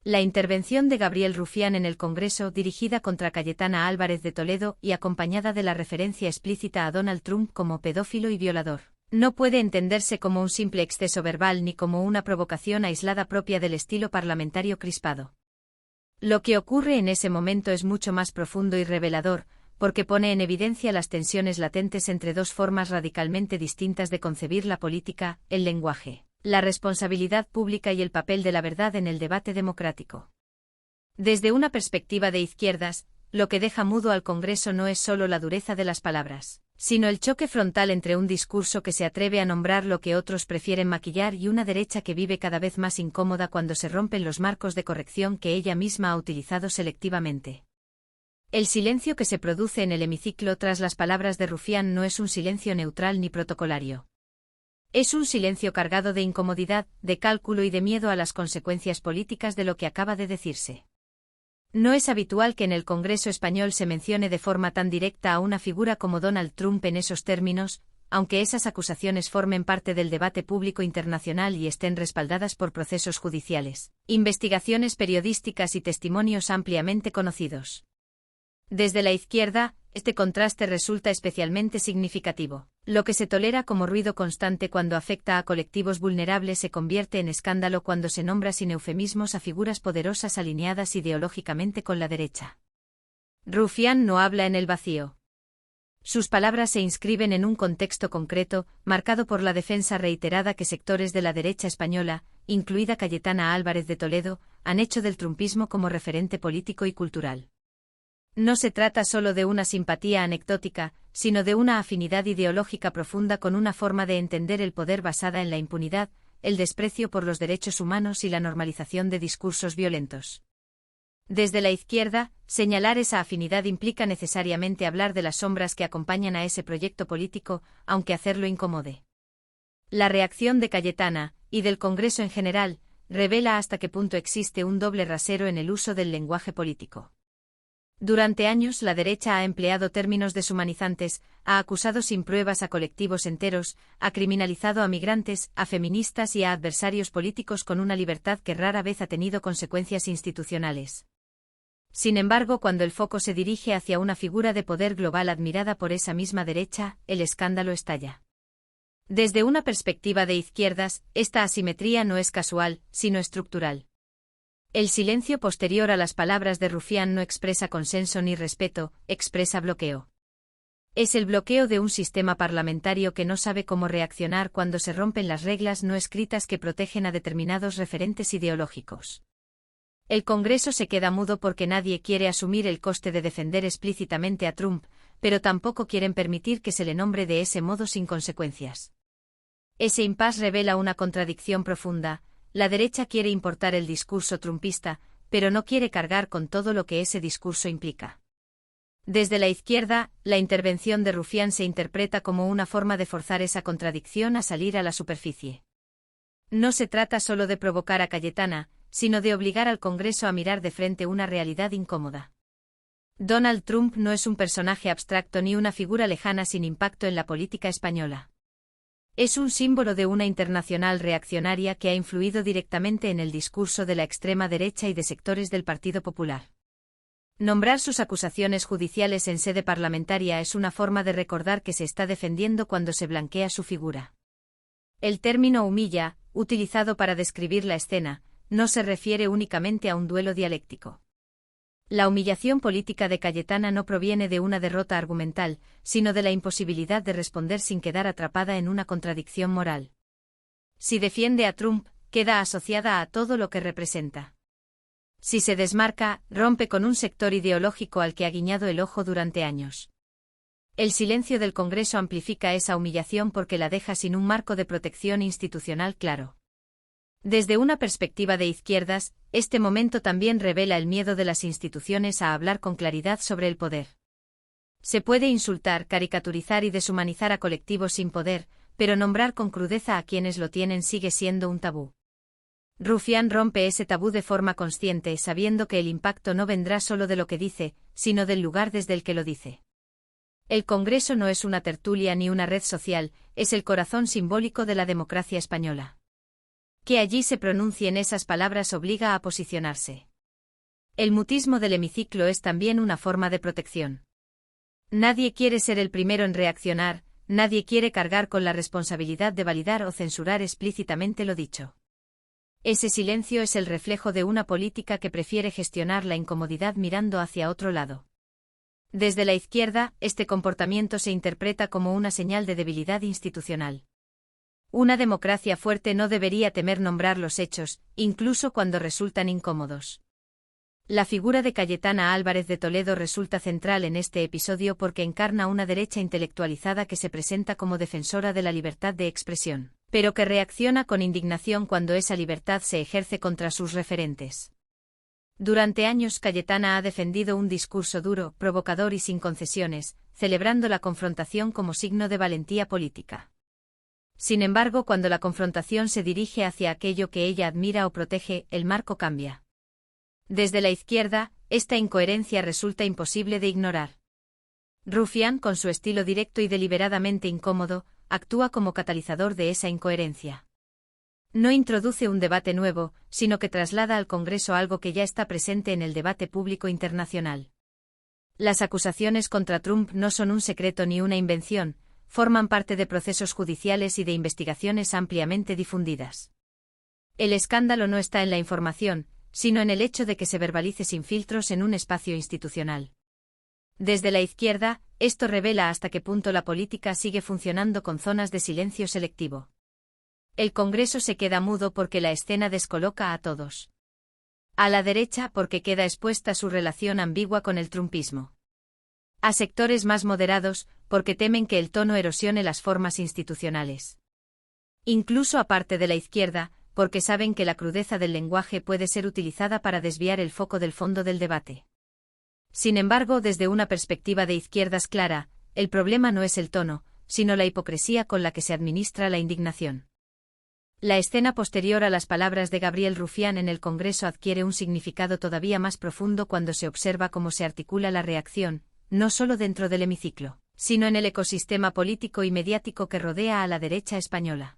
La intervención de Gabriel Rufián en el Congreso, dirigida contra Cayetana Álvarez de Toledo y acompañada de la referencia explícita a Donald Trump como pedófilo y violador, no puede entenderse como un simple exceso verbal ni como una provocación aislada propia del estilo parlamentario crispado. Lo que ocurre en ese momento es mucho más profundo y revelador, porque pone en evidencia las tensiones latentes entre dos formas radicalmente distintas de concebir la política, el lenguaje, la responsabilidad pública y el papel de la verdad en el debate democrático. Desde una perspectiva de izquierdas, lo que deja mudo al Congreso no es solo la dureza de las palabras, sino el choque frontal entre un discurso que se atreve a nombrar lo que otros prefieren maquillar y una derecha que vive cada vez más incómoda cuando se rompen los marcos de corrección que ella misma ha utilizado selectivamente. El silencio que se produce en el hemiciclo tras las palabras de Rufián no es un silencio neutral ni protocolario. Es un silencio cargado de incomodidad, de cálculo y de miedo a las consecuencias políticas de lo que acaba de decirse. No es habitual que en el Congreso español se mencione de forma tan directa a una figura como Donald Trump en esos términos, aunque esas acusaciones formen parte del debate público internacional y estén respaldadas por procesos judiciales, investigaciones periodísticas y testimonios ampliamente conocidos. Desde la izquierda, este contraste resulta especialmente significativo. Lo que se tolera como ruido constante cuando afecta a colectivos vulnerables se convierte en escándalo cuando se nombra sin eufemismos a figuras poderosas alineadas ideológicamente con la derecha. Rufián no habla en el vacío. Sus palabras se inscriben en un contexto concreto, marcado por la defensa reiterada que sectores de la derecha española, incluida Cayetana Álvarez de Toledo, han hecho del trumpismo como referente político y cultural. No se trata solo de una simpatía anecdótica, sino de una afinidad ideológica profunda con una forma de entender el poder basada en la impunidad, el desprecio por los derechos humanos y la normalización de discursos violentos. Desde la izquierda, señalar esa afinidad implica necesariamente hablar de las sombras que acompañan a ese proyecto político, aunque hacerlo incomode. La reacción de Cayetana, y del Congreso en general, revela hasta qué punto existe un doble rasero en el uso del lenguaje político. Durante años la derecha ha empleado términos deshumanizantes, ha acusado sin pruebas a colectivos enteros, ha criminalizado a migrantes, a feministas y a adversarios políticos con una libertad que rara vez ha tenido consecuencias institucionales. Sin embargo, cuando el foco se dirige hacia una figura de poder global admirada por esa misma derecha, el escándalo estalla. Desde una perspectiva de izquierdas, esta asimetría no es casual, sino estructural. El silencio posterior a las palabras de Rufián no expresa consenso ni respeto, expresa bloqueo. Es el bloqueo de un sistema parlamentario que no sabe cómo reaccionar cuando se rompen las reglas no escritas que protegen a determinados referentes ideológicos. El Congreso se queda mudo porque nadie quiere asumir el coste de defender explícitamente a Trump, pero tampoco quieren permitir que se le nombre de ese modo sin consecuencias. Ese impasse revela una contradicción profunda. La derecha quiere importar el discurso trumpista, pero no quiere cargar con todo lo que ese discurso implica. Desde la izquierda, la intervención de Rufián se interpreta como una forma de forzar esa contradicción a salir a la superficie. No se trata solo de provocar a Cayetana, sino de obligar al Congreso a mirar de frente una realidad incómoda. Donald Trump no es un personaje abstracto ni una figura lejana sin impacto en la política española. Es un símbolo de una internacional reaccionaria que ha influido directamente en el discurso de la extrema derecha y de sectores del Partido Popular. Nombrar sus acusaciones judiciales en sede parlamentaria es una forma de recordar que se está defendiendo cuando se blanquea su figura. El término humilla, utilizado para describir la escena, no se refiere únicamente a un duelo dialéctico. La humillación política de Cayetana no proviene de una derrota argumental, sino de la imposibilidad de responder sin quedar atrapada en una contradicción moral. Si defiende a Trump, queda asociada a todo lo que representa. Si se desmarca, rompe con un sector ideológico al que ha guiñado el ojo durante años. El silencio del Congreso amplifica esa humillación porque la deja sin un marco de protección institucional claro. Desde una perspectiva de izquierdas, este momento también revela el miedo de las instituciones a hablar con claridad sobre el poder. Se puede insultar, caricaturizar y deshumanizar a colectivos sin poder, pero nombrar con crudeza a quienes lo tienen sigue siendo un tabú. Rufián rompe ese tabú de forma consciente, sabiendo que el impacto no vendrá solo de lo que dice, sino del lugar desde el que lo dice. El Congreso no es una tertulia ni una red social, es el corazón simbólico de la democracia española. Que allí se pronuncien esas palabras obliga a posicionarse. El mutismo del hemiciclo es también una forma de protección. Nadie quiere ser el primero en reaccionar, nadie quiere cargar con la responsabilidad de validar o censurar explícitamente lo dicho. Ese silencio es el reflejo de una política que prefiere gestionar la incomodidad mirando hacia otro lado. Desde la izquierda, este comportamiento se interpreta como una señal de debilidad institucional. Una democracia fuerte no debería temer nombrar los hechos, incluso cuando resultan incómodos. La figura de Cayetana Álvarez de Toledo resulta central en este episodio porque encarna una derecha intelectualizada que se presenta como defensora de la libertad de expresión, pero que reacciona con indignación cuando esa libertad se ejerce contra sus referentes. Durante años Cayetana ha defendido un discurso duro, provocador y sin concesiones, celebrando la confrontación como signo de valentía política. Sin embargo, cuando la confrontación se dirige hacia aquello que ella admira o protege, el marco cambia. Desde la izquierda, esta incoherencia resulta imposible de ignorar. Rufián, con su estilo directo y deliberadamente incómodo, actúa como catalizador de esa incoherencia. No introduce un debate nuevo, sino que traslada al Congreso algo que ya está presente en el debate público internacional. Las acusaciones contra Trump no son un secreto ni una invención, forman parte de procesos judiciales y de investigaciones ampliamente difundidas. El escándalo no está en la información, sino en el hecho de que se verbalice sin filtros en un espacio institucional. Desde la izquierda, esto revela hasta qué punto la política sigue funcionando con zonas de silencio selectivo. El Congreso se queda mudo porque la escena descoloca a todos. A la derecha porque queda expuesta su relación ambigua con el trumpismo. A sectores más moderados, porque temen que el tono erosione las formas institucionales. Incluso aparte de la izquierda, porque saben que la crudeza del lenguaje puede ser utilizada para desviar el foco del fondo del debate. Sin embargo, desde una perspectiva de izquierdas clara, el problema no es el tono, sino la hipocresía con la que se administra la indignación. La escena posterior a las palabras de Gabriel Rufián en el Congreso adquiere un significado todavía más profundo cuando se observa cómo se articula la reacción, no solo dentro del hemiciclo, sino en el ecosistema político y mediático que rodea a la derecha española.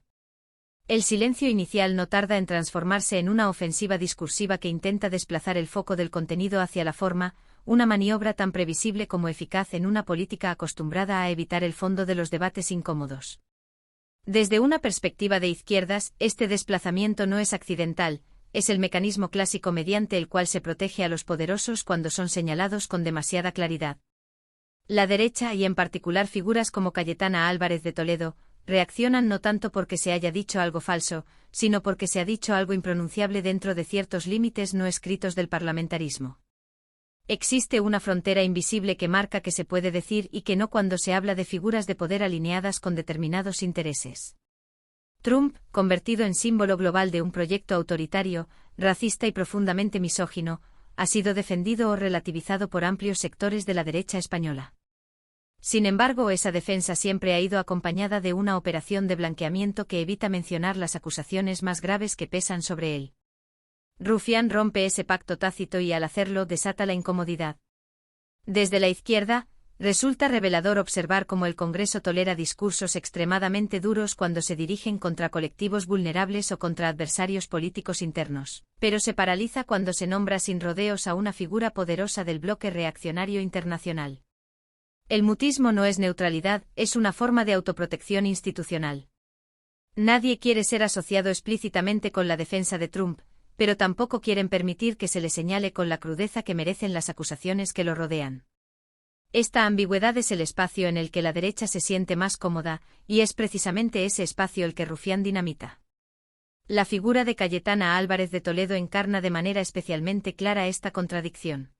El silencio inicial no tarda en transformarse en una ofensiva discursiva que intenta desplazar el foco del contenido hacia la forma, una maniobra tan previsible como eficaz en una política acostumbrada a evitar el fondo de los debates incómodos. Desde una perspectiva de izquierdas, este desplazamiento no es accidental, es el mecanismo clásico mediante el cual se protege a los poderosos cuando son señalados con demasiada claridad. La derecha y en particular figuras como Cayetana Álvarez de Toledo, reaccionan no tanto porque se haya dicho algo falso, sino porque se ha dicho algo impronunciable dentro de ciertos límites no escritos del parlamentarismo. Existe una frontera invisible que marca qué se puede decir y qué no cuando se habla de figuras de poder alineadas con determinados intereses. Trump, convertido en símbolo global de un proyecto autoritario, racista y profundamente misógino, ha sido defendido o relativizado por amplios sectores de la derecha española. Sin embargo, esa defensa siempre ha ido acompañada de una operación de blanqueamiento que evita mencionar las acusaciones más graves que pesan sobre él. Rufián rompe ese pacto tácito y al hacerlo desata la incomodidad. Desde la izquierda, resulta revelador observar cómo el Congreso tolera discursos extremadamente duros cuando se dirigen contra colectivos vulnerables o contra adversarios políticos internos, pero se paraliza cuando se nombra sin rodeos a una figura poderosa del bloque reaccionario internacional. El mutismo no es neutralidad, es una forma de autoprotección institucional. Nadie quiere ser asociado explícitamente con la defensa de Trump, pero tampoco quieren permitir que se le señale con la crudeza que merecen las acusaciones que lo rodean. Esta ambigüedad es el espacio en el que la derecha se siente más cómoda, y es precisamente ese espacio el que Rufián dinamita. La figura de Cayetana Álvarez de Toledo encarna de manera especialmente clara esta contradicción.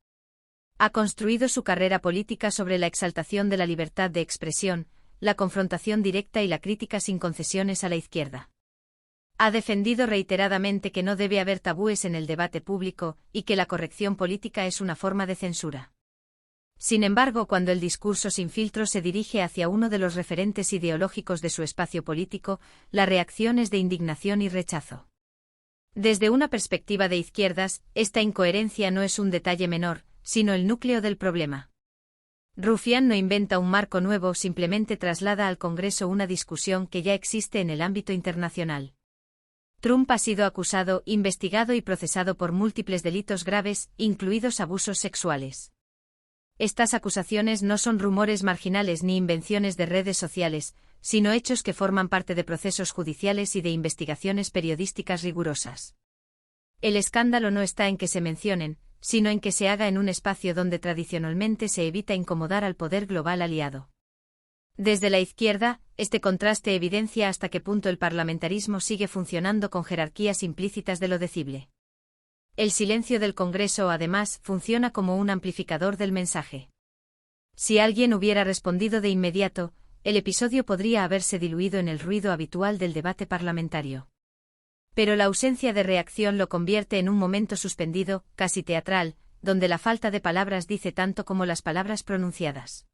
Ha construido su carrera política sobre la exaltación de la libertad de expresión, la confrontación directa y la crítica sin concesiones a la izquierda. Ha defendido reiteradamente que no debe haber tabúes en el debate público y que la corrección política es una forma de censura. Sin embargo, cuando el discurso sin filtro se dirige hacia uno de los referentes ideológicos de su espacio político, la reacción es de indignación y rechazo. Desde una perspectiva de izquierdas, esta incoherencia no es un detalle menor, sino el núcleo del problema. Rufián no inventa un marco nuevo, simplemente traslada al Congreso una discusión que ya existe en el ámbito internacional. Trump ha sido acusado, investigado y procesado por múltiples delitos graves, incluidos abusos sexuales. Estas acusaciones no son rumores marginales ni invenciones de redes sociales, sino hechos que forman parte de procesos judiciales y de investigaciones periodísticas rigurosas. El escándalo no está en que se mencionen, sino en que se haga en un espacio donde tradicionalmente se evita incomodar al poder global aliado. Desde la izquierda, este contraste evidencia hasta qué punto el parlamentarismo sigue funcionando con jerarquías implícitas de lo decible. El silencio del Congreso, además, funciona como un amplificador del mensaje. Si alguien hubiera respondido de inmediato, el episodio podría haberse diluido en el ruido habitual del debate parlamentario. Pero la ausencia de reacción lo convierte en un momento suspendido, casi teatral, donde la falta de palabras dice tanto como las palabras pronunciadas.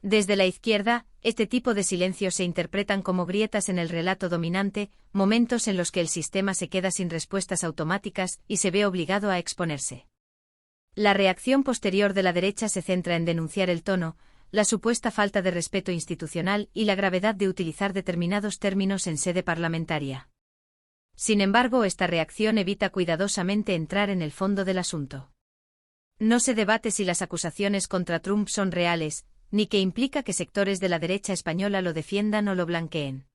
Desde la izquierda, este tipo de silencios se interpretan como grietas en el relato dominante, momentos en los que el sistema se queda sin respuestas automáticas y se ve obligado a exponerse. La reacción posterior de la derecha se centra en denunciar el tono, la supuesta falta de respeto institucional y la gravedad de utilizar determinados términos en sede parlamentaria. Sin embargo, esta reacción evita cuidadosamente entrar en el fondo del asunto. No se debate si las acusaciones contra Trump son reales, ni que implica que sectores de la derecha española lo defiendan o lo blanqueen.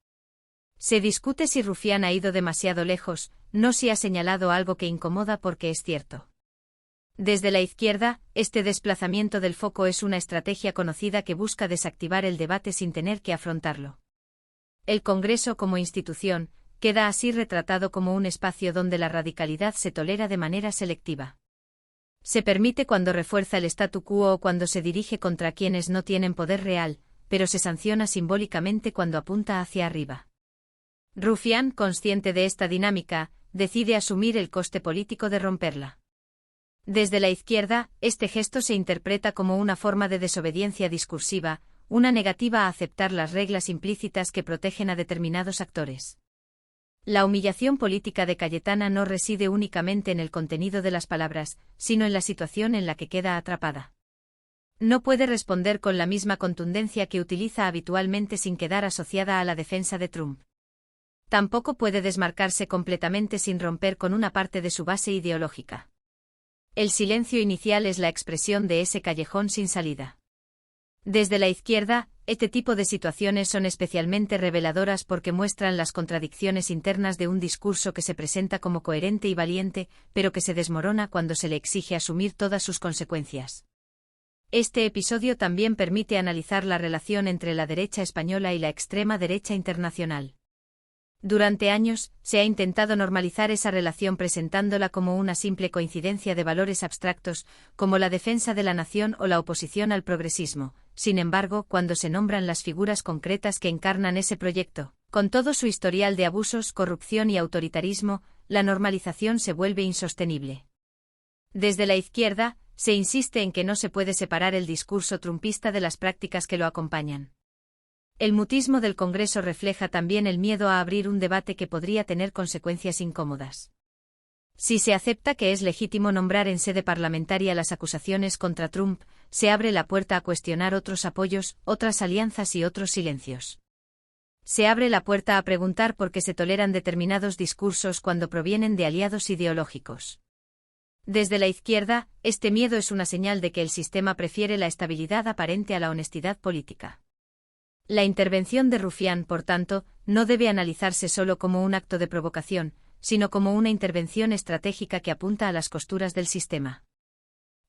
Se discute si Rufián ha ido demasiado lejos, no si ha señalado algo que incomoda porque es cierto. Desde la izquierda, este desplazamiento del foco es una estrategia conocida que busca desactivar el debate sin tener que afrontarlo. El Congreso como institución queda así retratado como un espacio donde la radicalidad se tolera de manera selectiva. Se permite cuando refuerza el statu quo o cuando se dirige contra quienes no tienen poder real, pero se sanciona simbólicamente cuando apunta hacia arriba. Rufián, consciente de esta dinámica, decide asumir el coste político de romperla. Desde la izquierda, este gesto se interpreta como una forma de desobediencia discursiva, una negativa a aceptar las reglas implícitas que protegen a determinados actores. La humillación política de Cayetana no reside únicamente en el contenido de las palabras, sino en la situación en la que queda atrapada. No puede responder con la misma contundencia que utiliza habitualmente sin quedar asociada a la defensa de Trump. Tampoco puede desmarcarse completamente sin romper con una parte de su base ideológica. El silencio inicial es la expresión de ese callejón sin salida. Desde la izquierda, este tipo de situaciones son especialmente reveladoras porque muestran las contradicciones internas de un discurso que se presenta como coherente y valiente, pero que se desmorona cuando se le exige asumir todas sus consecuencias. Este episodio también permite analizar la relación entre la derecha española y la extrema derecha internacional. Durante años, se ha intentado normalizar esa relación presentándola como una simple coincidencia de valores abstractos, como la defensa de la nación o la oposición al progresismo. Sin embargo, cuando se nombran las figuras concretas que encarnan ese proyecto, con todo su historial de abusos, corrupción y autoritarismo, la normalización se vuelve insostenible. Desde la izquierda, se insiste en que no se puede separar el discurso trumpista de las prácticas que lo acompañan. El mutismo del Congreso refleja también el miedo a abrir un debate que podría tener consecuencias incómodas. Si se acepta que es legítimo nombrar en sede parlamentaria las acusaciones contra Trump, se abre la puerta a cuestionar otros apoyos, otras alianzas y otros silencios. Se abre la puerta a preguntar por qué se toleran determinados discursos cuando provienen de aliados ideológicos. Desde la izquierda, este miedo es una señal de que el sistema prefiere la estabilidad aparente a la honestidad política. La intervención de Rufián, por tanto, no debe analizarse solo como un acto de provocación, sino como una intervención estratégica que apunta a las costuras del sistema.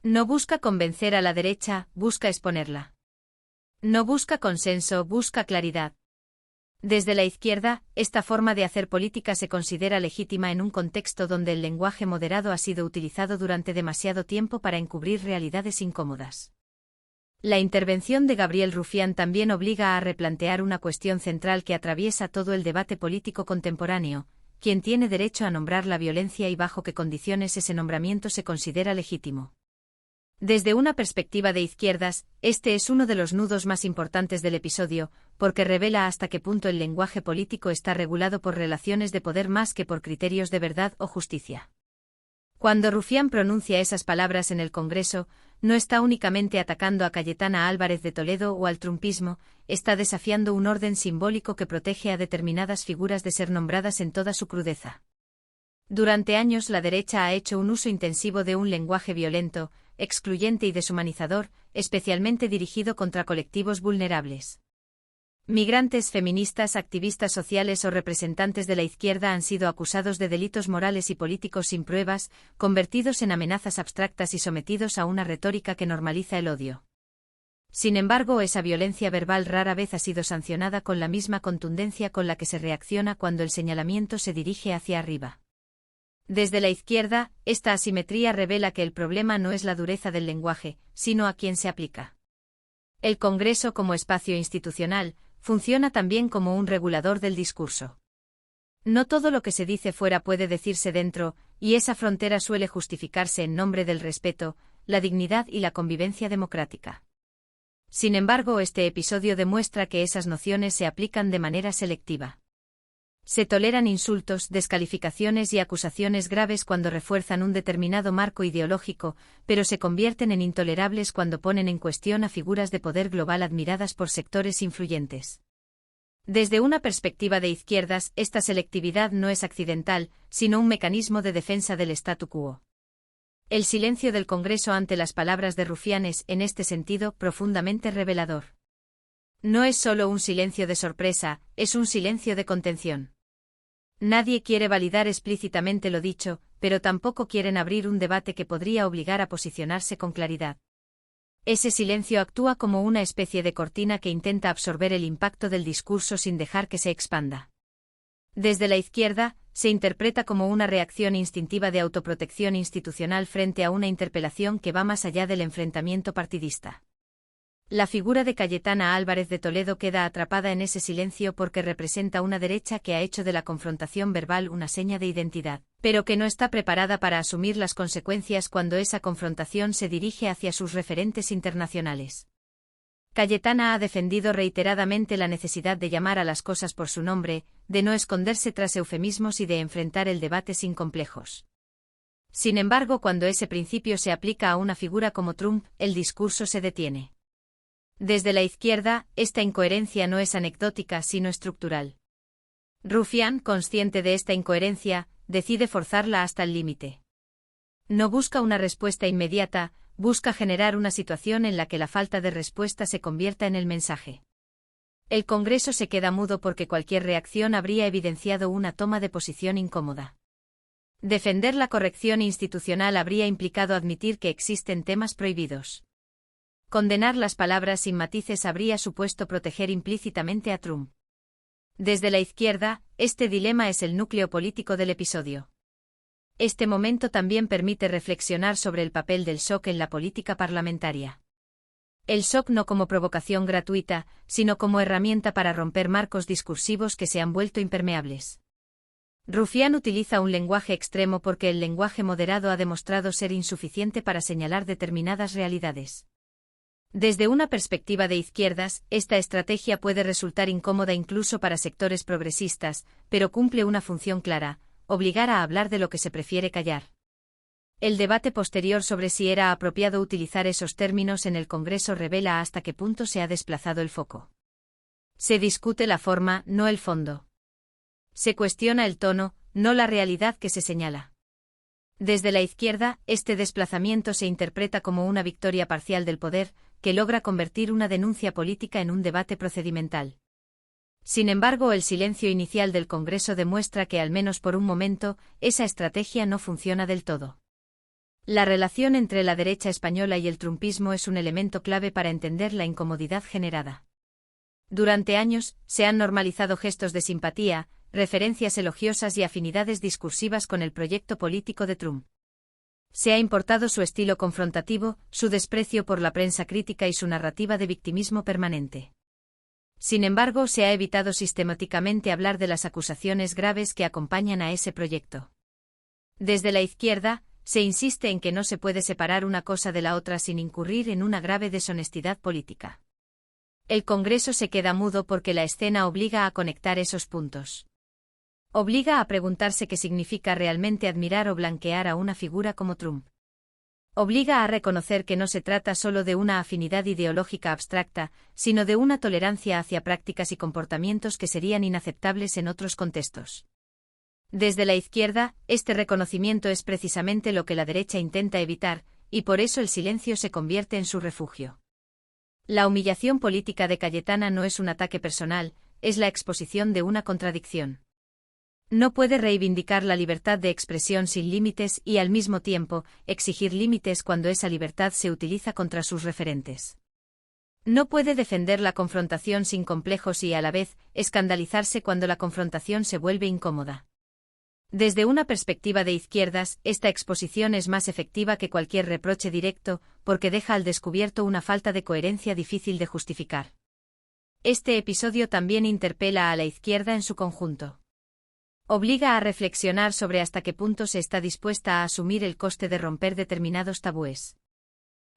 No busca convencer a la derecha, busca exponerla. No busca consenso, busca claridad. Desde la izquierda, esta forma de hacer política se considera legítima en un contexto donde el lenguaje moderado ha sido utilizado durante demasiado tiempo para encubrir realidades incómodas. La intervención de Gabriel Rufián también obliga a replantear una cuestión central que atraviesa todo el debate político contemporáneo: ¿quién tiene derecho a nombrar la violencia y bajo qué condiciones ese nombramiento se considera legítimo? Desde una perspectiva de izquierdas, este es uno de los nudos más importantes del episodio, porque revela hasta qué punto el lenguaje político está regulado por relaciones de poder más que por criterios de verdad o justicia. Cuando Rufián pronuncia esas palabras en el Congreso, no está únicamente atacando a Cayetana Álvarez de Toledo o al trumpismo, está desafiando un orden simbólico que protege a determinadas figuras de ser nombradas en toda su crudeza. Durante años la derecha ha hecho un uso intensivo de un lenguaje violento, excluyente y deshumanizador, especialmente dirigido contra colectivos vulnerables. Migrantes, feministas, activistas sociales o representantes de la izquierda han sido acusados de delitos morales y políticos sin pruebas, convertidos en amenazas abstractas y sometidos a una retórica que normaliza el odio. Sin embargo, esa violencia verbal rara vez ha sido sancionada con la misma contundencia con la que se reacciona cuando el señalamiento se dirige hacia arriba. Desde la izquierda, esta asimetría revela que el problema no es la dureza del lenguaje, sino a quién se aplica. El Congreso, como espacio institucional, funciona también como un regulador del discurso. No todo lo que se dice fuera puede decirse dentro, y esa frontera suele justificarse en nombre del respeto, la dignidad y la convivencia democrática. Sin embargo, este episodio demuestra que esas nociones se aplican de manera selectiva. Se toleran insultos, descalificaciones y acusaciones graves cuando refuerzan un determinado marco ideológico, pero se convierten en intolerables cuando ponen en cuestión a figuras de poder global admiradas por sectores influyentes. Desde una perspectiva de izquierdas, esta selectividad no es accidental, sino un mecanismo de defensa del statu quo. El silencio del Congreso ante las palabras de Rufián es, en este sentido, profundamente revelador. No es solo un silencio de sorpresa, es un silencio de contención. Nadie quiere validar explícitamente lo dicho, pero tampoco quieren abrir un debate que podría obligar a posicionarse con claridad. Ese silencio actúa como una especie de cortina que intenta absorber el impacto del discurso sin dejar que se expanda. Desde la izquierda, se interpreta como una reacción instintiva de autoprotección institucional frente a una interpelación que va más allá del enfrentamiento partidista. La figura de Cayetana Álvarez de Toledo queda atrapada en ese silencio porque representa una derecha que ha hecho de la confrontación verbal una seña de identidad, pero que no está preparada para asumir las consecuencias cuando esa confrontación se dirige hacia sus referentes internacionales. Cayetana ha defendido reiteradamente la necesidad de llamar a las cosas por su nombre, de no esconderse tras eufemismos y de enfrentar el debate sin complejos. Sin embargo, cuando ese principio se aplica a una figura como Trump, el discurso se detiene. Desde la izquierda, esta incoherencia no es anecdótica sino estructural. Rufián, consciente de esta incoherencia, decide forzarla hasta el límite. No busca una respuesta inmediata, busca generar una situación en la que la falta de respuesta se convierta en el mensaje. El Congreso se queda mudo porque cualquier reacción habría evidenciado una toma de posición incómoda. Defender la corrección institucional habría implicado admitir que existen temas prohibidos. Condenar las palabras sin matices habría supuesto proteger implícitamente a Trump. Desde la izquierda, este dilema es el núcleo político del episodio. Este momento también permite reflexionar sobre el papel del shock en la política parlamentaria. El shock no como provocación gratuita, sino como herramienta para romper marcos discursivos que se han vuelto impermeables. Rufián utiliza un lenguaje extremo porque el lenguaje moderado ha demostrado ser insuficiente para señalar determinadas realidades. Desde una perspectiva de izquierdas, esta estrategia puede resultar incómoda incluso para sectores progresistas, pero cumple una función clara: obligar a hablar de lo que se prefiere callar. El debate posterior sobre si era apropiado utilizar esos términos en el Congreso revela hasta qué punto se ha desplazado el foco. Se discute la forma, no el fondo. Se cuestiona el tono, no la realidad que se señala. Desde la izquierda, este desplazamiento se interpreta como una victoria parcial del poder, que logra convertir una denuncia política en un debate procedimental. Sin embargo, el silencio inicial del Congreso demuestra que, al menos por un momento, esa estrategia no funciona del todo. La relación entre la derecha española y el trumpismo es un elemento clave para entender la incomodidad generada. Durante años, se han normalizado gestos de simpatía, referencias elogiosas y afinidades discursivas con el proyecto político de Trump. Se ha importado su estilo confrontativo, su desprecio por la prensa crítica y su narrativa de victimismo permanente. Sin embargo, se ha evitado sistemáticamente hablar de las acusaciones graves que acompañan a ese proyecto. Desde la izquierda, se insiste en que no se puede separar una cosa de la otra sin incurrir en una grave deshonestidad política. El Congreso se queda mudo porque la escena obliga a conectar esos puntos. Obliga a preguntarse qué significa realmente admirar o blanquear a una figura como Trump. Obliga a reconocer que no se trata solo de una afinidad ideológica abstracta, sino de una tolerancia hacia prácticas y comportamientos que serían inaceptables en otros contextos. Desde la izquierda, este reconocimiento es precisamente lo que la derecha intenta evitar, y por eso el silencio se convierte en su refugio. La humillación política de Cayetana no es un ataque personal, es la exposición de una contradicción. No puede reivindicar la libertad de expresión sin límites y, al mismo tiempo, exigir límites cuando esa libertad se utiliza contra sus referentes. No puede defender la confrontación sin complejos y, a la vez, escandalizarse cuando la confrontación se vuelve incómoda. Desde una perspectiva de izquierdas, esta exposición es más efectiva que cualquier reproche directo, porque deja al descubierto una falta de coherencia difícil de justificar. Este episodio también interpela a la izquierda en su conjunto. Obliga a reflexionar sobre hasta qué punto se está dispuesta a asumir el coste de romper determinados tabúes.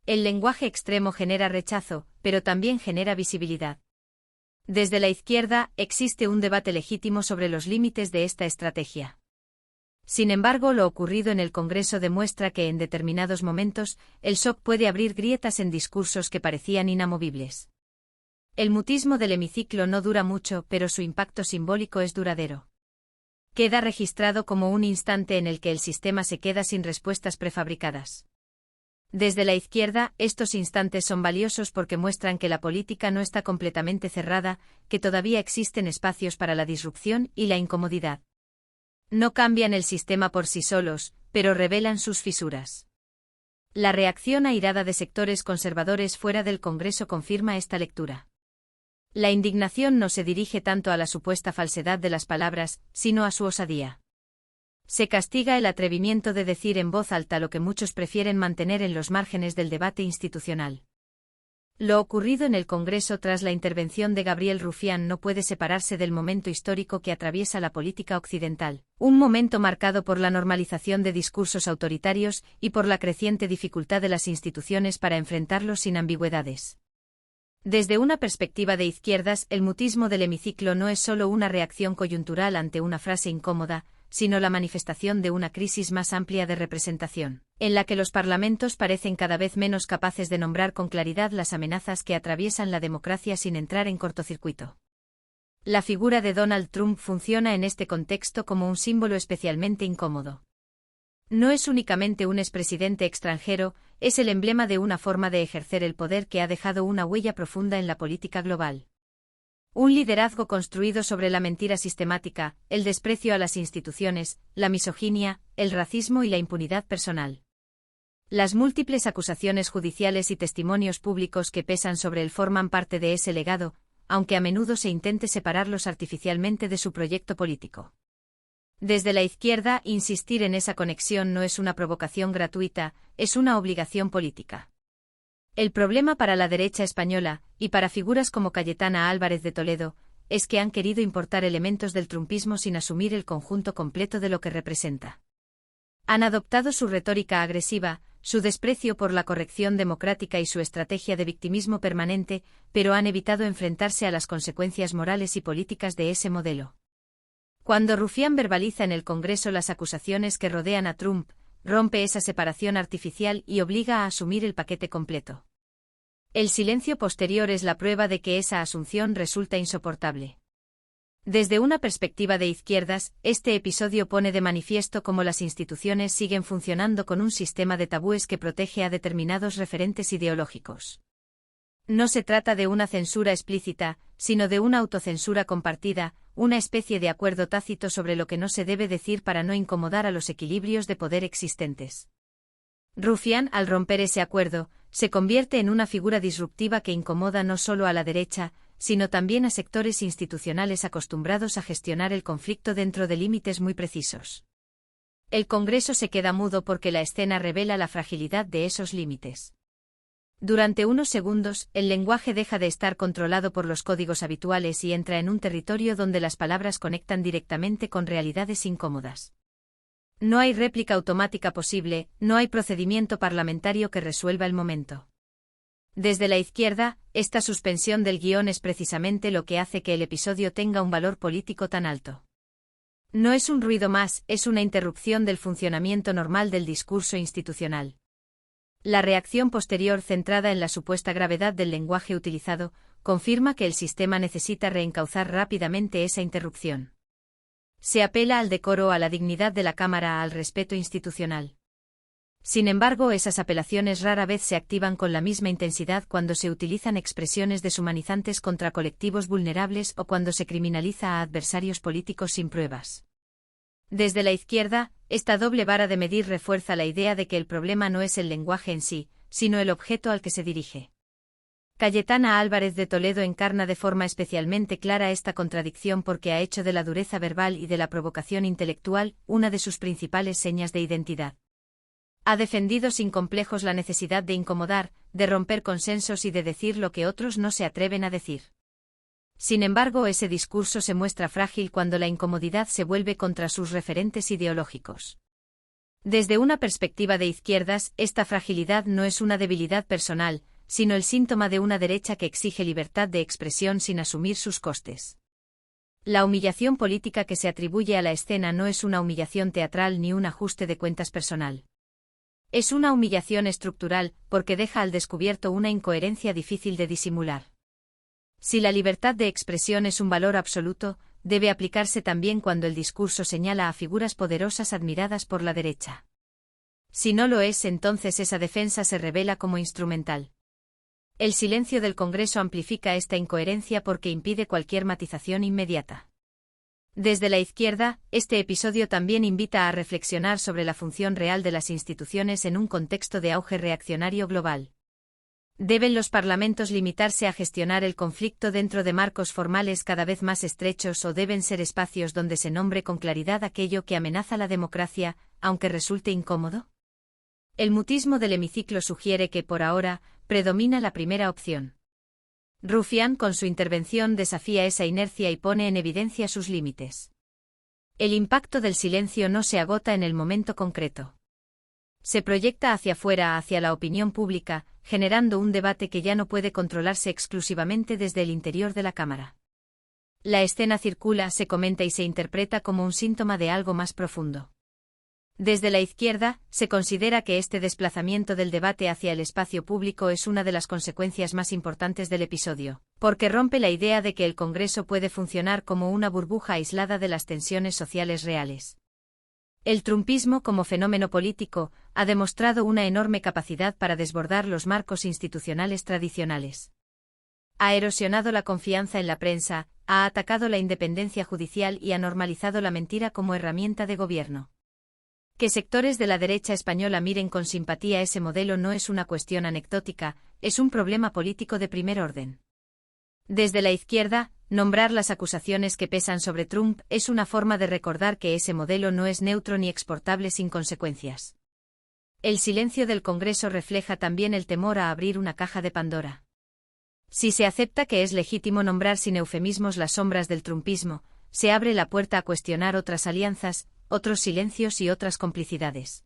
El lenguaje extremo genera rechazo, pero también genera visibilidad. Desde la izquierda, existe un debate legítimo sobre los límites de esta estrategia. Sin embargo, lo ocurrido en el Congreso demuestra que en determinados momentos, el shock puede abrir grietas en discursos que parecían inamovibles. El mutismo del hemiciclo no dura mucho, pero su impacto simbólico es duradero. Queda registrado como un instante en el que el sistema se queda sin respuestas prefabricadas. Desde la izquierda, estos instantes son valiosos porque muestran que la política no está completamente cerrada, que todavía existen espacios para la disrupción y la incomodidad. No cambian el sistema por sí solos, pero revelan sus fisuras. La reacción airada de sectores conservadores fuera del Congreso confirma esta lectura. La indignación no se dirige tanto a la supuesta falsedad de las palabras, sino a su osadía. Se castiga el atrevimiento de decir en voz alta lo que muchos prefieren mantener en los márgenes del debate institucional. Lo ocurrido en el Congreso tras la intervención de Gabriel Rufián no puede separarse del momento histórico que atraviesa la política occidental, un momento marcado por la normalización de discursos autoritarios y por la creciente dificultad de las instituciones para enfrentarlos sin ambigüedades. Desde una perspectiva de izquierdas, el mutismo del hemiciclo no es solo una reacción coyuntural ante una frase incómoda, sino la manifestación de una crisis más amplia de representación, en la que los parlamentos parecen cada vez menos capaces de nombrar con claridad las amenazas que atraviesan la democracia sin entrar en cortocircuito. La figura de Donald Trump funciona en este contexto como un símbolo especialmente incómodo. No es únicamente un expresidente extranjero, es el emblema de una forma de ejercer el poder que ha dejado una huella profunda en la política global. Un liderazgo construido sobre la mentira sistemática, el desprecio a las instituciones, la misoginia, el racismo y la impunidad personal. Las múltiples acusaciones judiciales y testimonios públicos que pesan sobre él forman parte de ese legado, aunque a menudo se intente separarlos artificialmente de su proyecto político. Desde la izquierda, insistir en esa conexión no es una provocación gratuita, es una obligación política. El problema para la derecha española, y para figuras como Cayetana Álvarez de Toledo, es que han querido importar elementos del trumpismo sin asumir el conjunto completo de lo que representa. Han adoptado su retórica agresiva, su desprecio por la corrección democrática y su estrategia de victimismo permanente, pero han evitado enfrentarse a las consecuencias morales y políticas de ese modelo. Cuando Rufián verbaliza en el Congreso las acusaciones que rodean a Trump, rompe esa separación artificial y obliga a asumir el paquete completo. El silencio posterior es la prueba de que esa asunción resulta insoportable. Desde una perspectiva de izquierdas, este episodio pone de manifiesto cómo las instituciones siguen funcionando con un sistema de tabúes que protege a determinados referentes ideológicos. No se trata de una censura explícita, sino de una autocensura compartida, una especie de acuerdo tácito sobre lo que no se debe decir para no incomodar a los equilibrios de poder existentes. Rufián, al romper ese acuerdo, se convierte en una figura disruptiva que incomoda no solo a la derecha, sino también a sectores institucionales acostumbrados a gestionar el conflicto dentro de límites muy precisos. El Congreso se queda mudo porque la escena revela la fragilidad de esos límites. Durante unos segundos, el lenguaje deja de estar controlado por los códigos habituales y entra en un territorio donde las palabras conectan directamente con realidades incómodas. No hay réplica automática posible, no hay procedimiento parlamentario que resuelva el momento. Desde la izquierda, esta suspensión del guión es precisamente lo que hace que el episodio tenga un valor político tan alto. No es un ruido más, es una interrupción del funcionamiento normal del discurso institucional. La reacción posterior centrada en la supuesta gravedad del lenguaje utilizado, confirma que el sistema necesita reencauzar rápidamente esa interrupción. Se apela al decoro, a la dignidad de la Cámara, al respeto institucional. Sin embargo, esas apelaciones rara vez se activan con la misma intensidad cuando se utilizan expresiones deshumanizantes contra colectivos vulnerables o cuando se criminaliza a adversarios políticos sin pruebas. Desde la izquierda, esta doble vara de medir refuerza la idea de que el problema no es el lenguaje en sí, sino el objeto al que se dirige. Cayetana Álvarez de Toledo encarna de forma especialmente clara esta contradicción porque ha hecho de la dureza verbal y de la provocación intelectual una de sus principales señas de identidad. Ha defendido sin complejos la necesidad de incomodar, de romper consensos y de decir lo que otros no se atreven a decir. Sin embargo, ese discurso se muestra frágil cuando la incomodidad se vuelve contra sus referentes ideológicos. Desde una perspectiva de izquierdas, esta fragilidad no es una debilidad personal, sino el síntoma de una derecha que exige libertad de expresión sin asumir sus costes. La humillación política que se atribuye a la escena no es una humillación teatral ni un ajuste de cuentas personal. Es una humillación estructural, porque deja al descubierto una incoherencia difícil de disimular. Si la libertad de expresión es un valor absoluto, debe aplicarse también cuando el discurso señala a figuras poderosas admiradas por la derecha. Si no lo es, entonces esa defensa se revela como instrumental. El silencio del Congreso amplifica esta incoherencia porque impide cualquier matización inmediata. Desde la izquierda, este episodio también invita a reflexionar sobre la función real de las instituciones en un contexto de auge reaccionario global. ¿Deben los parlamentos limitarse a gestionar el conflicto dentro de marcos formales cada vez más estrechos o deben ser espacios donde se nombre con claridad aquello que amenaza la democracia, aunque resulte incómodo? El mutismo del hemiciclo sugiere que, por ahora, predomina la primera opción. Rufián, con su intervención, desafía esa inercia y pone en evidencia sus límites. El impacto del silencio no se agota en el momento concreto. Se proyecta hacia afuera, hacia la opinión pública, generando un debate que ya no puede controlarse exclusivamente desde el interior de la Cámara. La escena circula, se comenta y se interpreta como un síntoma de algo más profundo. Desde la izquierda, se considera que este desplazamiento del debate hacia el espacio público es una de las consecuencias más importantes del episodio, porque rompe la idea de que el Congreso puede funcionar como una burbuja aislada de las tensiones sociales reales. El trumpismo como fenómeno político ha demostrado una enorme capacidad para desbordar los marcos institucionales tradicionales. Ha erosionado la confianza en la prensa, ha atacado la independencia judicial y ha normalizado la mentira como herramienta de gobierno. Que sectores de la derecha española miren con simpatía ese modelo no es una cuestión anecdótica, es un problema político de primer orden. Desde la izquierda, nombrar las acusaciones que pesan sobre Trump es una forma de recordar que ese modelo no es neutro ni exportable sin consecuencias. El silencio del Congreso refleja también el temor a abrir una caja de Pandora. Si se acepta que es legítimo nombrar sin eufemismos las sombras del trumpismo, se abre la puerta a cuestionar otras alianzas, otros silencios y otras complicidades.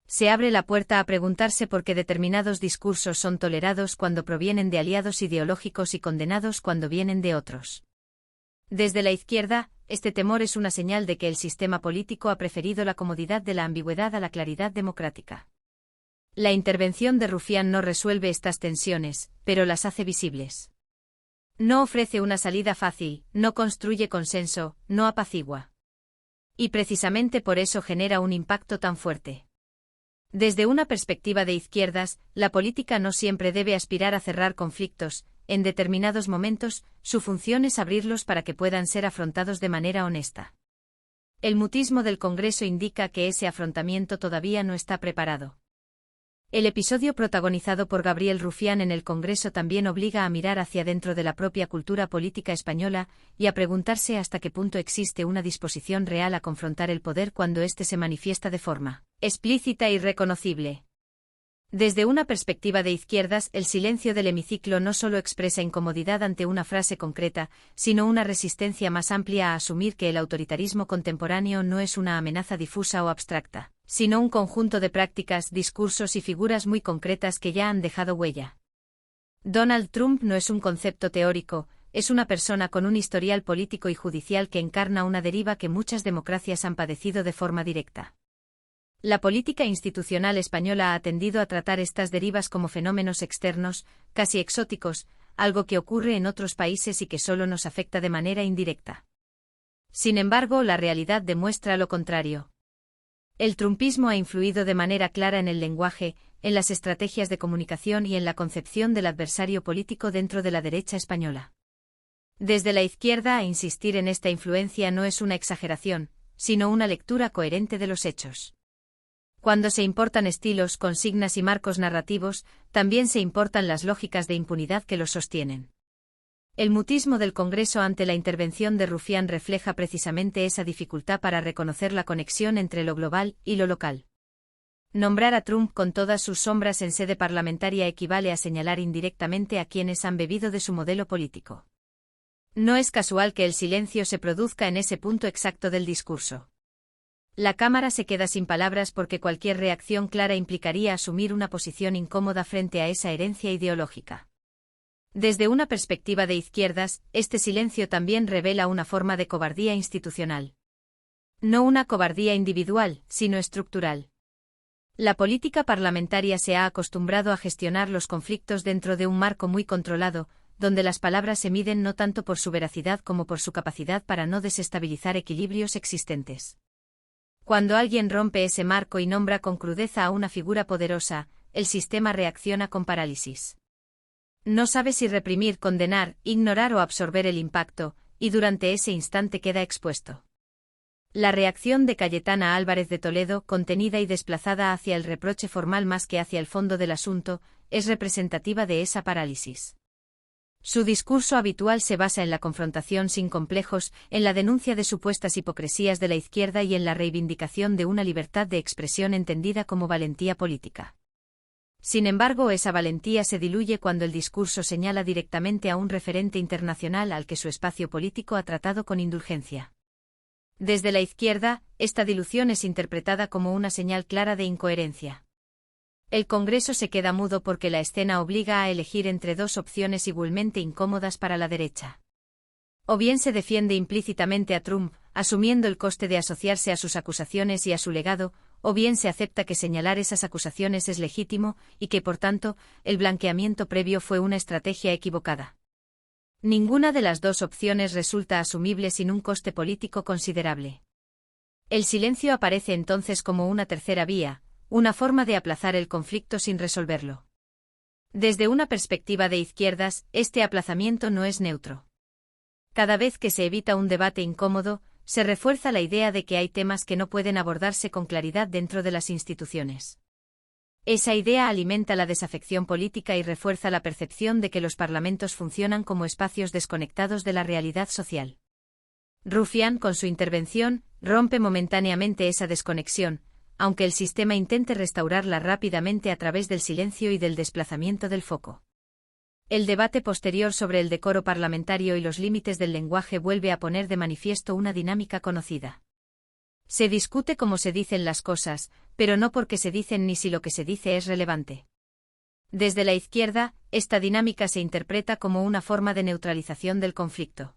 Se abre la puerta a preguntarse por qué determinados discursos son tolerados cuando provienen de aliados ideológicos y condenados cuando vienen de otros. Desde la izquierda, este temor es una señal de que el sistema político ha preferido la comodidad de la ambigüedad a la claridad democrática. La intervención de Rufián no resuelve estas tensiones, pero las hace visibles. No ofrece una salida fácil, no construye consenso, no apacigua. Y precisamente por eso genera un impacto tan fuerte. Desde una perspectiva de izquierdas, la política no siempre debe aspirar a cerrar conflictos, en determinados momentos, su función es abrirlos para que puedan ser afrontados de manera honesta. El mutismo del Congreso indica que ese afrontamiento todavía no está preparado. El episodio protagonizado por Gabriel Rufián en el Congreso también obliga a mirar hacia dentro de la propia cultura política española y a preguntarse hasta qué punto existe una disposición real a confrontar el poder cuando éste se manifiesta de forma explícita y reconocible. Desde una perspectiva de izquierdas, el silencio del hemiciclo no solo expresa incomodidad ante una frase concreta, sino una resistencia más amplia a asumir que el autoritarismo contemporáneo no es una amenaza difusa o abstracta, sino un conjunto de prácticas, discursos y figuras muy concretas que ya han dejado huella. Donald Trump no es un concepto teórico, es una persona con un historial político y judicial que encarna una deriva que muchas democracias han padecido de forma directa. La política institucional española ha tendido a tratar estas derivas como fenómenos externos, casi exóticos, algo que ocurre en otros países y que solo nos afecta de manera indirecta. Sin embargo, la realidad demuestra lo contrario. El trumpismo ha influido de manera clara en el lenguaje, en las estrategias de comunicación y en la concepción del adversario político dentro de la derecha española. Desde la izquierda, insistir en esta influencia no es una exageración, sino una lectura coherente de los hechos. Cuando se importan estilos, consignas y marcos narrativos, también se importan las lógicas de impunidad que los sostienen. El mutismo del Congreso ante la intervención de Rufián refleja precisamente esa dificultad para reconocer la conexión entre lo global y lo local. Nombrar a Trump con todas sus sombras en sede parlamentaria equivale a señalar indirectamente a quienes han bebido de su modelo político. No es casual que el silencio se produzca en ese punto exacto del discurso. La Cámara se queda sin palabras porque cualquier reacción clara implicaría asumir una posición incómoda frente a esa herencia ideológica. Desde una perspectiva de izquierdas, este silencio también revela una forma de cobardía institucional. No una cobardía individual, sino estructural. La política parlamentaria se ha acostumbrado a gestionar los conflictos dentro de un marco muy controlado, donde las palabras se miden no tanto por su veracidad como por su capacidad para no desestabilizar equilibrios existentes. Cuando alguien rompe ese marco y nombra con crudeza a una figura poderosa, el sistema reacciona con parálisis. No sabe si reprimir, condenar, ignorar o absorber el impacto, y durante ese instante queda expuesto. La reacción de Cayetana Álvarez de Toledo, contenida y desplazada hacia el reproche formal más que hacia el fondo del asunto, es representativa de esa parálisis. Su discurso habitual se basa en la confrontación sin complejos, en la denuncia de supuestas hipocresías de la izquierda y en la reivindicación de una libertad de expresión entendida como valentía política. Sin embargo, esa valentía se diluye cuando el discurso señala directamente a un referente internacional al que su espacio político ha tratado con indulgencia. Desde la izquierda, esta dilución es interpretada como una señal clara de incoherencia. El Congreso se queda mudo porque la escena obliga a elegir entre dos opciones igualmente incómodas para la derecha. O bien se defiende implícitamente a Trump, asumiendo el coste de asociarse a sus acusaciones y a su legado, o bien se acepta que señalar esas acusaciones es legítimo y que, por tanto, el blanqueamiento previo fue una estrategia equivocada. Ninguna de las dos opciones resulta asumible sin un coste político considerable. El silencio aparece entonces como una tercera vía, una forma de aplazar el conflicto sin resolverlo. Desde una perspectiva de izquierdas, este aplazamiento no es neutro. Cada vez que se evita un debate incómodo, se refuerza la idea de que hay temas que no pueden abordarse con claridad dentro de las instituciones. Esa idea alimenta la desafección política y refuerza la percepción de que los parlamentos funcionan como espacios desconectados de la realidad social. Rufián, con su intervención, rompe momentáneamente esa desconexión, aunque el sistema intente restaurarla rápidamente a través del silencio y del desplazamiento del foco. El debate posterior sobre el decoro parlamentario y los límites del lenguaje vuelve a poner de manifiesto una dinámica conocida. Se discute cómo se dicen las cosas, pero no porque se dicen ni si lo que se dice es relevante. Desde la izquierda, esta dinámica se interpreta como una forma de neutralización del conflicto.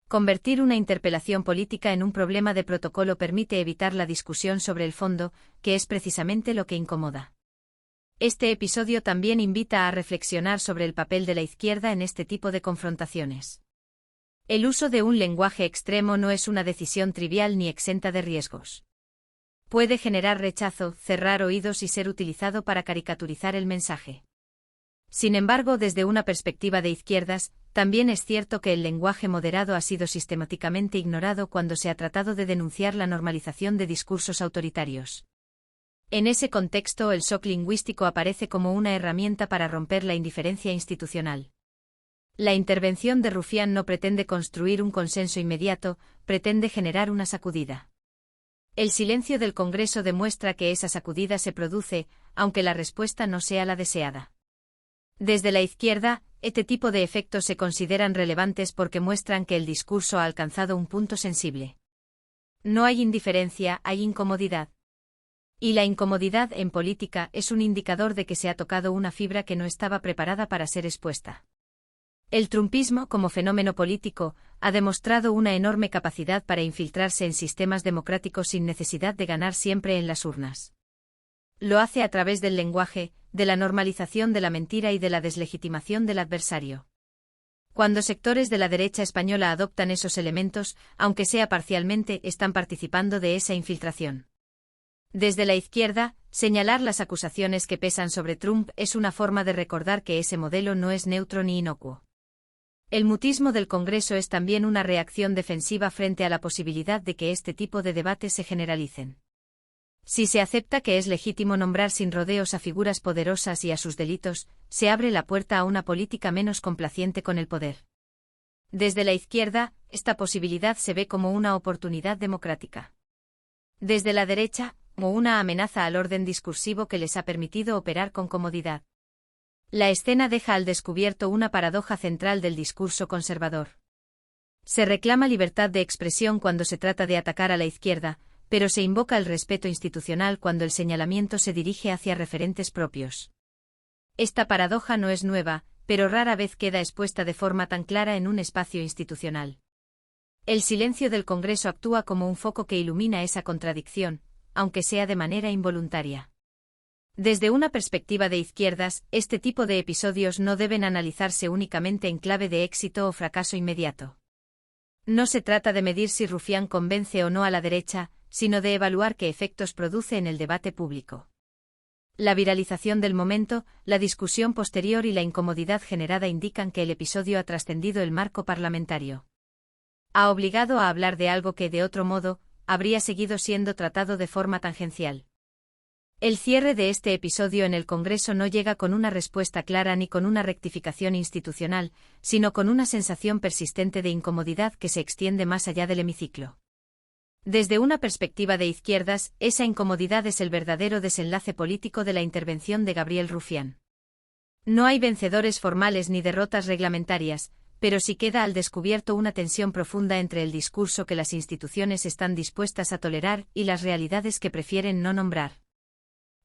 Convertir una interpelación política en un problema de protocolo permite evitar la discusión sobre el fondo, que es precisamente lo que incomoda. Este episodio también invita a reflexionar sobre el papel de la izquierda en este tipo de confrontaciones. El uso de un lenguaje extremo no es una decisión trivial ni exenta de riesgos. Puede generar rechazo, cerrar oídos y ser utilizado para caricaturizar el mensaje. Sin embargo, desde una perspectiva de izquierdas, también es cierto que el lenguaje moderado ha sido sistemáticamente ignorado cuando se ha tratado de denunciar la normalización de discursos autoritarios. En ese contexto, el shock lingüístico aparece como una herramienta para romper la indiferencia institucional. La intervención de Rufián no pretende construir un consenso inmediato, pretende generar una sacudida. El silencio del Congreso demuestra que esa sacudida se produce, aunque la respuesta no sea la deseada. Desde la izquierda, este tipo de efectos se consideran relevantes porque muestran que el discurso ha alcanzado un punto sensible. No hay indiferencia, hay incomodidad. Y la incomodidad en política es un indicador de que se ha tocado una fibra que no estaba preparada para ser expuesta. El trumpismo, como fenómeno político, ha demostrado una enorme capacidad para infiltrarse en sistemas democráticos sin necesidad de ganar siempre en las urnas. Lo hace a través del lenguaje, de la normalización de la mentira y de la deslegitimación del adversario. Cuando sectores de la derecha española adoptan esos elementos, aunque sea parcialmente, están participando de esa infiltración. Desde la izquierda, señalar las acusaciones que pesan sobre Trump es una forma de recordar que ese modelo no es neutro ni inocuo. El mutismo del Congreso es también una reacción defensiva frente a la posibilidad de que este tipo de debates se generalicen. Si se acepta que es legítimo nombrar sin rodeos a figuras poderosas y a sus delitos, se abre la puerta a una política menos complaciente con el poder. Desde la izquierda, esta posibilidad se ve como una oportunidad democrática. Desde la derecha, como una amenaza al orden discursivo que les ha permitido operar con comodidad. La escena deja al descubierto una paradoja central del discurso conservador. Se reclama libertad de expresión cuando se trata de atacar a la izquierda, pero se invoca el respeto institucional cuando el señalamiento se dirige hacia referentes propios. Esta paradoja no es nueva, pero rara vez queda expuesta de forma tan clara en un espacio institucional. El silencio del Congreso actúa como un foco que ilumina esa contradicción, aunque sea de manera involuntaria. Desde una perspectiva de izquierdas, este tipo de episodios no deben analizarse únicamente en clave de éxito o fracaso inmediato. No se trata de medir si Rufián convence o no a la derecha, sino de evaluar qué efectos produce en el debate público. La viralización del momento, la discusión posterior y la incomodidad generada indican que el episodio ha trascendido el marco parlamentario. Ha obligado a hablar de algo que, de otro modo, habría seguido siendo tratado de forma tangencial. El cierre de este episodio en el Congreso no llega con una respuesta clara ni con una rectificación institucional, sino con una sensación persistente de incomodidad que se extiende más allá del hemiciclo. Desde una perspectiva de izquierdas, esa incomodidad es el verdadero desenlace político de la intervención de Gabriel Rufián. No hay vencedores formales ni derrotas reglamentarias, pero sí queda al descubierto una tensión profunda entre el discurso que las instituciones están dispuestas a tolerar y las realidades que prefieren no nombrar.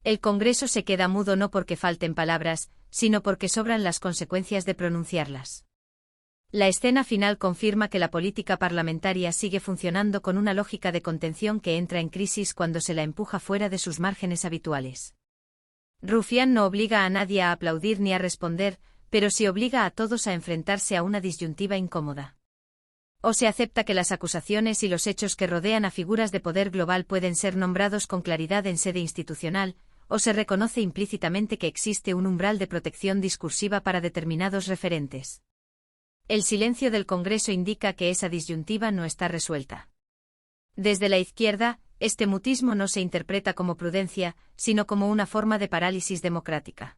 El Congreso se queda mudo no porque falten palabras, sino porque sobran las consecuencias de pronunciarlas. La escena final confirma que la política parlamentaria sigue funcionando con una lógica de contención que entra en crisis cuando se la empuja fuera de sus márgenes habituales. Rufián no obliga a nadie a aplaudir ni a responder, pero sí obliga a todos a enfrentarse a una disyuntiva incómoda. O se acepta que las acusaciones y los hechos que rodean a figuras de poder global pueden ser nombrados con claridad en sede institucional, o se reconoce implícitamente que existe un umbral de protección discursiva para determinados referentes. El silencio del Congreso indica que esa disyuntiva no está resuelta. Desde la izquierda, este mutismo no se interpreta como prudencia, sino como una forma de parálisis democrática.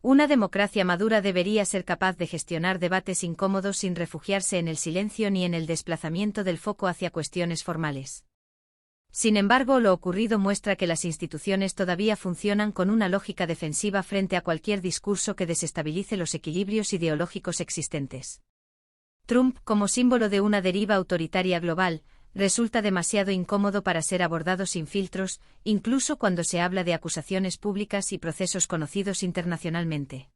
Una democracia madura debería ser capaz de gestionar debates incómodos sin refugiarse en el silencio ni en el desplazamiento del foco hacia cuestiones formales. Sin embargo, lo ocurrido muestra que las instituciones todavía funcionan con una lógica defensiva frente a cualquier discurso que desestabilice los equilibrios ideológicos existentes. Trump, como símbolo de una deriva autoritaria global, resulta demasiado incómodo para ser abordado sin filtros, incluso cuando se habla de acusaciones públicas y procesos conocidos internacionalmente.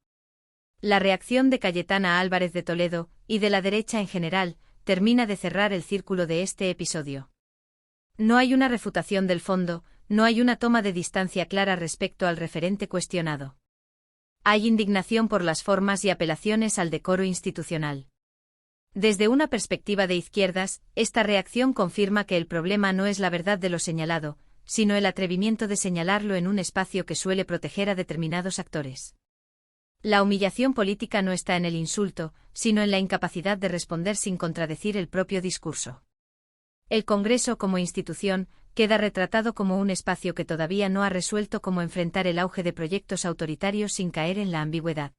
La reacción de Cayetana Álvarez de Toledo, y de la derecha en general, termina de cerrar el círculo de este episodio. No hay una refutación del fondo, no hay una toma de distancia clara respecto al referente cuestionado. Hay indignación por las formas y apelaciones al decoro institucional. Desde una perspectiva de izquierdas, esta reacción confirma que el problema no es la verdad de lo señalado, sino el atrevimiento de señalarlo en un espacio que suele proteger a determinados actores. La humillación política no está en el insulto, sino en la incapacidad de responder sin contradecir el propio discurso. El Congreso como institución queda retratado como un espacio que todavía no ha resuelto cómo enfrentar el auge de proyectos autoritarios sin caer en la ambigüedad.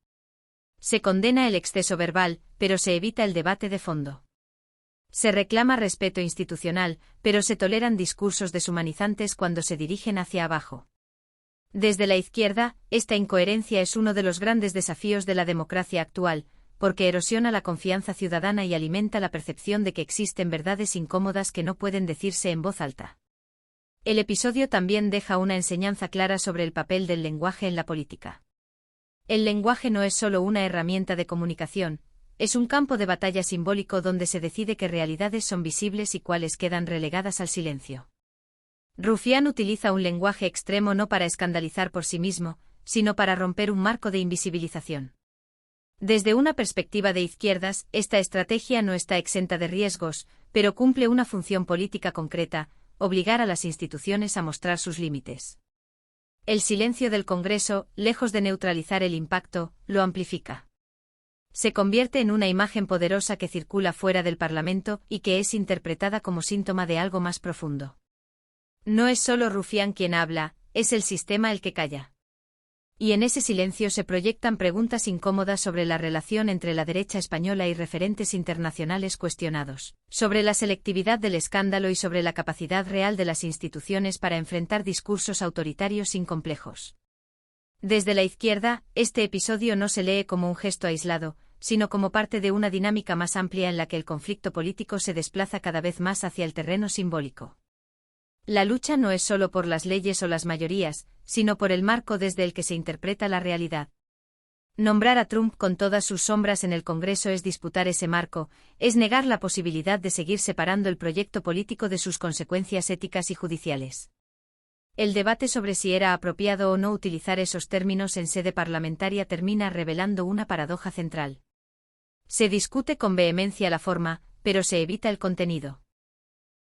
Se condena el exceso verbal, pero se evita el debate de fondo. Se reclama respeto institucional, pero se toleran discursos deshumanizantes cuando se dirigen hacia abajo. Desde la izquierda, esta incoherencia es uno de los grandes desafíos de la democracia actual, porque erosiona la confianza ciudadana y alimenta la percepción de que existen verdades incómodas que no pueden decirse en voz alta. El episodio también deja una enseñanza clara sobre el papel del lenguaje en la política. El lenguaje no es solo una herramienta de comunicación, es un campo de batalla simbólico donde se decide qué realidades son visibles y cuáles quedan relegadas al silencio. Rufián utiliza un lenguaje extremo no para escandalizar por sí mismo, sino para romper un marco de invisibilización. Desde una perspectiva de izquierdas, esta estrategia no está exenta de riesgos, pero cumple una función política concreta: obligar a las instituciones a mostrar sus límites. El silencio del Congreso, lejos de neutralizar el impacto, lo amplifica. Se convierte en una imagen poderosa que circula fuera del Parlamento y que es interpretada como síntoma de algo más profundo. No es solo Rufián quien habla, es el sistema el que calla. Y en ese silencio se proyectan preguntas incómodas sobre la relación entre la derecha española y referentes internacionales cuestionados, sobre la selectividad del escándalo y sobre la capacidad real de las instituciones para enfrentar discursos autoritarios sin complejos. Desde la izquierda, este episodio no se lee como un gesto aislado, sino como parte de una dinámica más amplia en la que el conflicto político se desplaza cada vez más hacia el terreno simbólico. La lucha no es solo por las leyes o las mayorías, sino por el marco desde el que se interpreta la realidad. Nombrar a Trump con todas sus sombras en el Congreso es disputar ese marco, es negar la posibilidad de seguir separando el proyecto político de sus consecuencias éticas y judiciales. El debate sobre si era apropiado o no utilizar esos términos en sede parlamentaria termina revelando una paradoja central. Se discute con vehemencia la forma, pero se evita el contenido.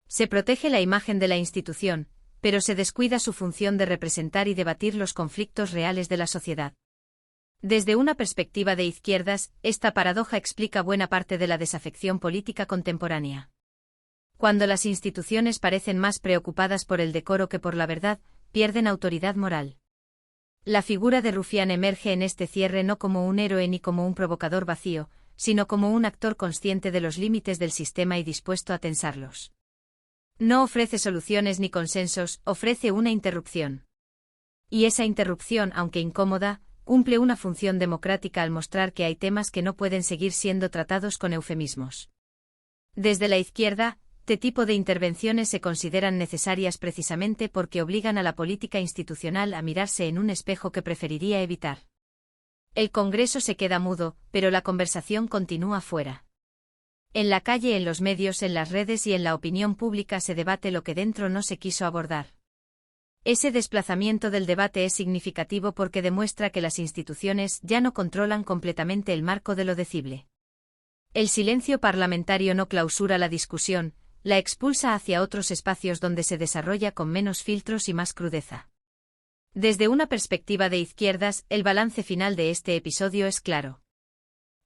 Se protege la imagen de la institución, pero se descuida su función de representar y debatir los conflictos reales de la sociedad. Desde una perspectiva de izquierdas, esta paradoja explica buena parte de la desafección política contemporánea. Cuando las instituciones parecen más preocupadas por el decoro que por la verdad, pierden autoridad moral. La figura de Rufián emerge en este cierre no como un héroe ni como un provocador vacío, sino como un actor consciente de los límites del sistema y dispuesto a tensarlos. No ofrece soluciones ni consensos, ofrece una interrupción. Y esa interrupción, aunque incómoda, cumple una función democrática al mostrar que hay temas que no pueden seguir siendo tratados con eufemismos. Desde la izquierda, este tipo de intervenciones se consideran necesarias precisamente porque obligan a la política institucional a mirarse en un espejo que preferiría evitar. El Congreso se queda mudo, pero la conversación continúa fuera. En la calle, en los medios, en las redes y en la opinión pública se debate lo que dentro no se quiso abordar. Ese desplazamiento del debate es significativo porque demuestra que las instituciones ya no controlan completamente el marco de lo decible. El silencio parlamentario no clausura la discusión, la expulsa hacia otros espacios donde se desarrolla con menos filtros y más crudeza. Desde una perspectiva de izquierdas, el balance final de este episodio es claro.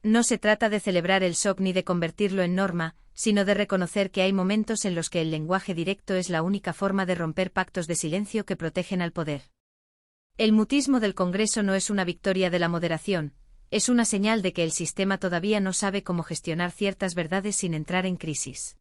No se trata de celebrar el shock ni de convertirlo en norma, sino de reconocer que hay momentos en los que el lenguaje directo es la única forma de romper pactos de silencio que protegen al poder. El mutismo del Congreso no es una victoria de la moderación, es una señal de que el sistema todavía no sabe cómo gestionar ciertas verdades sin entrar en crisis.